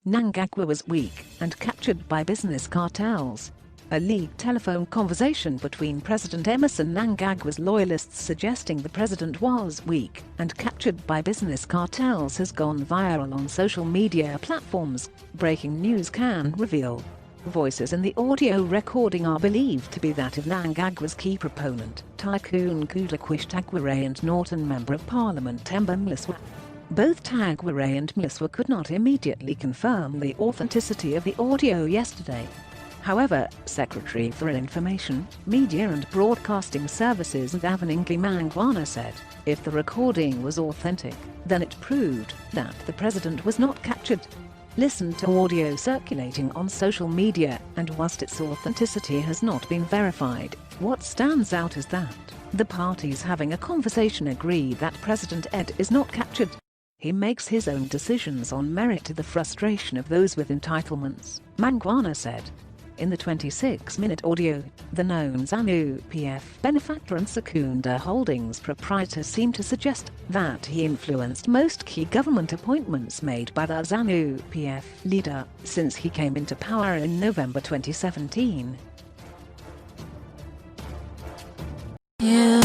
Mnangagwa was weak and captured by business cartels. A leaked telephone conversation between President Emmerson Mnangagwa's loyalists suggesting the president was weak and captured by business cartels has gone viral on social media platforms, breaking news can reveal. Voices in the audio recording are believed to be that of Mnangagwa's key proponent, Tycoon Kudla Tagwere and Norton Member of Parliament Temba Mliswa. Both Tagwere and Mliswa could not immediately confirm the authenticity of the audio yesterday. However, Secretary for Information, Media and Broadcasting Services Xolani Gwala said, if the recording was authentic, then it proved that the president was not captured. Listen to audio circulating on social media, and whilst its authenticity has not been verified, what stands out is that the parties having a conversation agree that President Ed is not captured. He makes his own decisions on merit to the frustration of those with entitlements, Mnangagwa said. In the 26-minute audio, the known ZANU-PF benefactor and Secunda Holdings proprietor seemed to suggest that he influenced most key government appointments made by the ZANU-PF leader since he came into power in November 2017. Yeah.